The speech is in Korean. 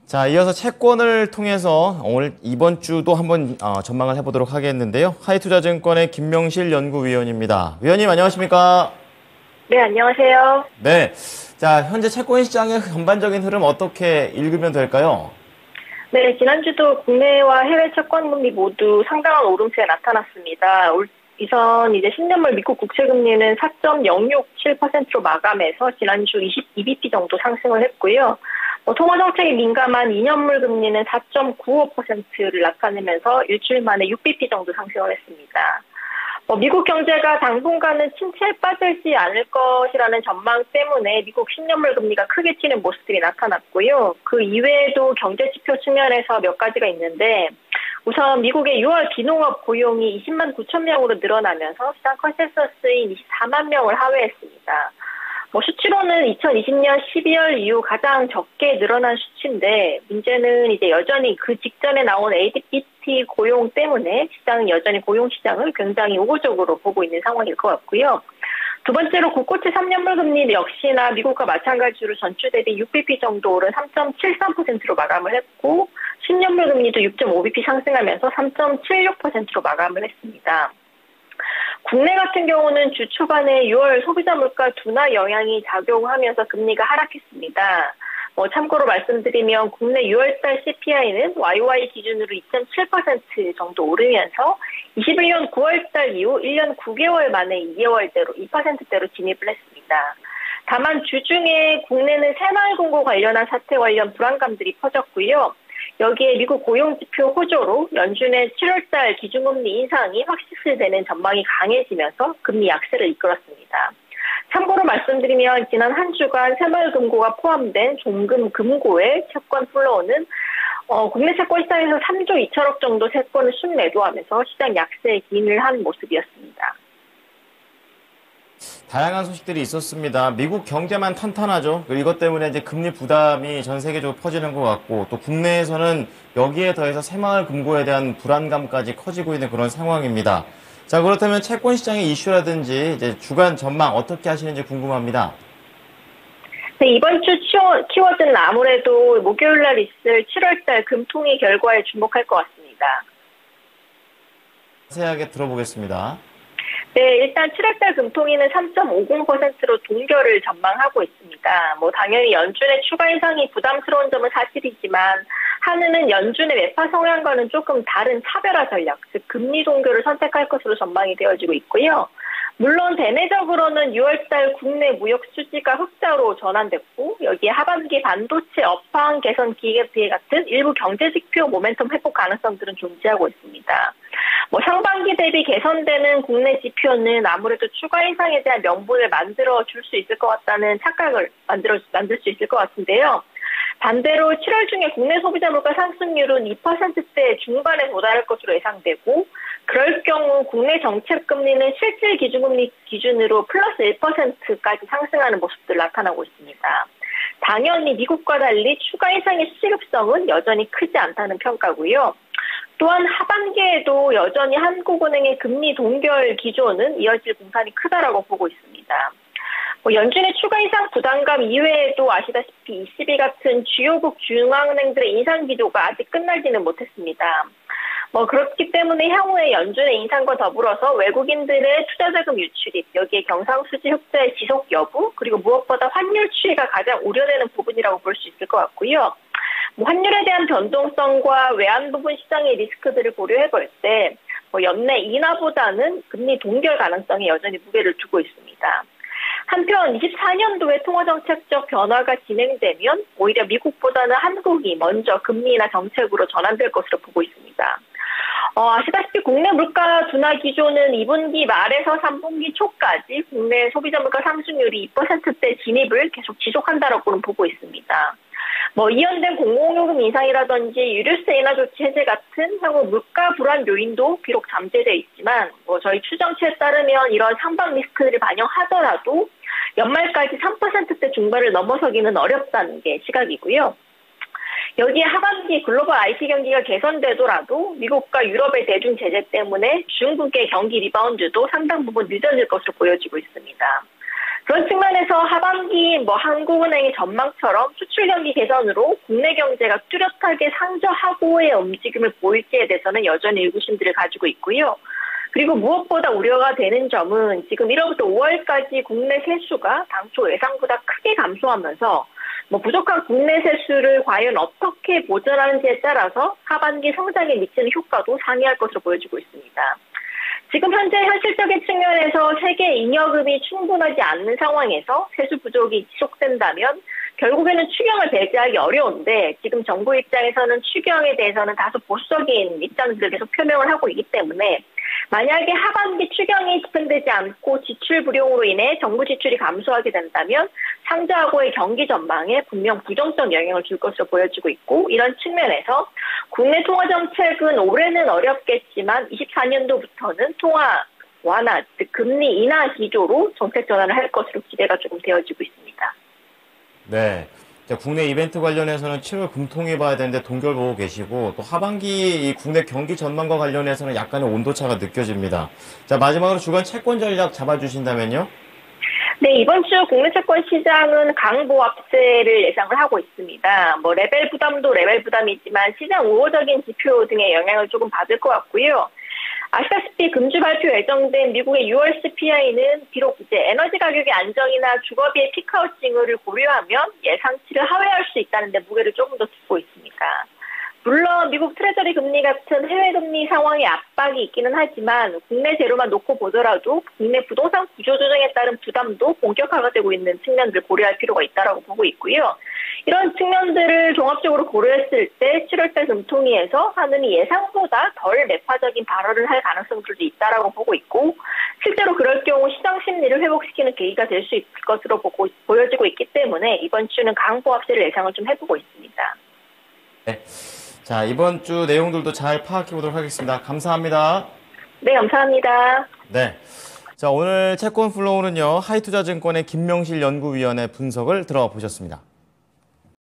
자, 이어서 채권을 통해서 오늘 이번 주도 한번 전망을 해보도록 하겠는데요. 하이투자증권의 김명실 연구위원입니다. 위원님 안녕하십니까? 네, 안녕하세요. 네. 자, 현재 채권 시장의 전반적인 흐름 어떻게 읽으면 될까요? 네, 지난주도 국내와 해외 채권 금리 모두 상당한 오름세가 나타났습니다. 이선 이제 10년물 미국 국채 금리는 4.067%로 마감해서 지난주 22bp 정도 상승을 했고요. 통화 정책에 민감한 2년물 금리는 4.95%를 나타내면서 일주일 만에 6bp 정도 상승을 했습니다. 미국 경제가 당분간은 침체에 빠지지 않을 것이라는 전망 때문에 미국 10년물 금리가 크게 튀는 모습들이 나타났고요. 그 이외에도 경제 지표 측면에서 몇 가지가 있는데, 우선 미국의 6월 비농업 고용이 20만 9천 명으로 늘어나면서 시장 컨센서스인 24만 명을 하회했습니다. 수치로는 2020년 12월 이후 가장 적게 늘어난 수치인데, 문제는 이제 여전히 그 직전에 나온 ADP 고용 때문에 시장은 여전히 고용 시장을 굉장히 우호적으로 보고 있는 상황일 것 같고요. 두 번째로 국고채 3년물 금리 역시나 미국과 마찬가지로 전주 대비 6bp 정도 오른 3.73%로 마감을 했고, 10년물 금리도 6.5bp 상승하면서 3.76%로 마감을 했습니다. 국내 같은 경우는 주 초반에 6월 소비자 물가 둔화 영향이 작용하면서 금리가 하락했습니다. 참고로 말씀드리면 국내 6월달 CPI는 YY 기준으로 2.7% 정도 오르면서 21년 9월달 이후 1년 9개월 만에 2개월대로 2%대로 진입을 했습니다. 다만 주중에 국내는 새마을 금고 관련한 사태 관련 불안감들이 퍼졌고요. 여기에 미국 고용지표 호조로 연준의 7월달 기준금리 인상이 확실시되는 전망이 강해지면서 금리 약세를 이끌었습니다. 참고로 말씀드리면 지난 한 주간 새마을금고가 포함된 종금 금고의 채권 플로우는 국내 채권 시장에서 3조 2천억 정도 채권을 순매도하면서 시장 약세에 기인을 한 모습이었습니다. 다양한 소식들이 있었습니다. 미국 경제만 탄탄하죠. 이것 때문에 이제 금리 부담이 전 세계적으로 퍼지는 것 같고, 또 국내에서는 여기에 더해서 새마을 금고에 대한 불안감까지 커지고 있는 그런 상황입니다. 자, 그렇다면 채권 시장의 이슈라든지 이제 주간 전망 어떻게 하시는지 궁금합니다. 네, 이번 주 키워드는 아무래도 목요일 날 있을 7월달 금통위 결과에 주목할 것 같습니다. 자세하게 들어보겠습니다. 네, 일단 7월달 금통위는 3.50%로 동결을 전망하고 있습니다. 당연히 연준의 추가 인상이 부담스러운 점은 사실이지만, 한은은 연준의 매파 성향과는 조금 다른 차별화 전략, 즉 금리 동결을 선택할 것으로 전망이 되어지고 있고요. 물론 대내적으로는 6월달 국내 무역 수지가 흑자로 전환됐고, 여기에 하반기 반도체 업황 개선 기대 같은 일부 경제 지표 모멘텀 회복 가능성들은 존재하고 있습니다. 상반기 대비 개선되는 국내 지표는 아무래도 추가 인상에 대한 명분을 만들어 줄 수 있을 것 같다는 착각을 만들 수 있을 것 같은데요. 반대로 7월 중에 국내 소비자 물가 상승률은 2%대 중반에 도달할 것으로 예상되고, 그럴 경우 국내 정책 금리는 실질 기준금리 기준으로 플러스 1%까지 상승하는 모습들 나타나고 있습니다. 당연히 미국과 달리 추가 인상의 시급성은 여전히 크지 않다는 평가고요. 또한 하반기에도 여전히 한국은행의 금리 동결 기조는 이어질 공산이 크다라고 보고 있습니다. 연준의 추가 인상 부담감 이외에도 아시다시피 ECB 같은 주요국 중앙은행들의 인상 기조가 아직 끝나지는 못했습니다. 그렇기 때문에 향후에 연준의 인상과 더불어서 외국인들의 투자자금 유출입, 여기에 경상수지 흑자의 지속 여부, 그리고 무엇보다 환율 추이가 가장 우려되는 부분이라고 볼 수 있을 것 같고요. 환율에 대한 변동성과 외환 부분 시장의 리스크들을 고려해 볼 때 연내 인하보다는 금리 동결 가능성에 여전히 무게를 두고 있습니다. 한편 24년도에 통화정책적 변화가 진행되면 오히려 미국보다는 한국이 먼저 금리 인하 정책으로 전환될 것으로 보고 있습니다. 아시다시피 국내 물가 둔화 기조는 2분기 말에서 3분기 초까지 국내 소비자 물가 상승률이 2%대 진입을 계속 지속한다라고는 보고 있습니다. 이연된 공공요금 인상이라든지 유류세 인하 조치 해제 같은 향후 물가 불안 요인도 비록 잠재되어 있지만, 저희 추정치에 따르면 이런 상방 리스크들을 반영하더라도 연말까지 3%대 중반을 넘어서기는 어렵다는 게 시각이고요. 여기에 하반기 글로벌 IT 경기가 개선되더라도 미국과 유럽의 대중 제재 때문에 중국의 경기 리바운드도 상당 부분 늦어질 것으로 보여지고 있습니다. 그런 측면에서 하반기 한국은행의 전망처럼 수출 경기 개선으로 국내 경제가 뚜렷하게 상저하고의 움직임을 보일지에 대해서는 여전히 의구심들을 가지고 있고요. 그리고 무엇보다 우려가 되는 점은 지금 1월부터 5월까지 국내 세수가 당초 예상보다 크게 감소하면서 부족한 국내 세수를 과연 어떻게 보전하는지에 따라서 하반기 성장에 미치는 효과도 상이할 것으로 보여지고 있습니다. 지금 현재 현실적인 측면에서 세계 잉여금이 충분하지 않는 상황에서 세수 부족이 지속된다면 결국에는 추경을 배제하기 어려운데 지금 정부 입장에서는 추경에 대해서는 다소 보수적인 입장들을 계속 표명을 하고 있기 때문에 만약에 하반기 추경이 집행되지 않고 지출 불용으로 인해 정부 지출이 감소하게 된다면 상저하고의 경기 전망에 분명 부정적 영향을 줄 것으로 보여지고 있고 이런 측면에서 국내 통화 정책은 올해는 어렵겠지만 24년도부터는 통화 완화, 즉 금리 인하 기조로 정책 전환을 할 것으로 기대가 조금 되어지고 있습니다. 네. 자, 국내 이벤트 관련해서는 7월 금통위 봐야 되는데 동결 보고 계시고 또 하반기 이 국내 경기 전망과 관련해서는 약간의 온도차가 느껴집니다. 자, 마지막으로 주간 채권 전략 잡아주신다면요? 네, 이번 주 국내 채권 시장은 강보합세를 예상을 하고 있습니다. 레벨 부담도 레벨 부담이지만 시장 우호적인 지표 등의 영향을 조금 받을 것 같고요. 아시다시피 금주 발표 예정된 미국의 6월 CPI는 비록 이제 에너지 가격의 안정이나 주거비의 피크아웃 징후를 고려하면 예상치를 하회할 수 있다는데 무게를 조금 더 두고 있습니다. 물론 미국 트레저리 금리 같은 해외 금리 상황의 압박이 있기는 하지만 국내 재료만 놓고 보더라도 국내 부동산 구조조정에 따른 부담도 본격화되고 있는 측면들을 고려할 필요가 있다고 보고 있고요. 이런 측면들을 종합적으로 고려했을 때 7월달 금통위에서 하느니 예상보다 덜 매파적인 발언을 할 가능성들도 있다고 보고 있고 실제로 그럴 경우 시장 심리를 회복시키는 계기가 될 수 있을 것으로 보여지고 있기 때문에 이번 주는 강보합세를 예상을 좀 해보고 있습니다. 네. 자, 이번 주 내용들도 잘 파악해 보도록 하겠습니다. 감사합니다. 네, 감사합니다. 네. 자, 오늘 채권 플로우는요, 하이투자증권의 김명실 연구위원의 분석을 들어보셨습니다.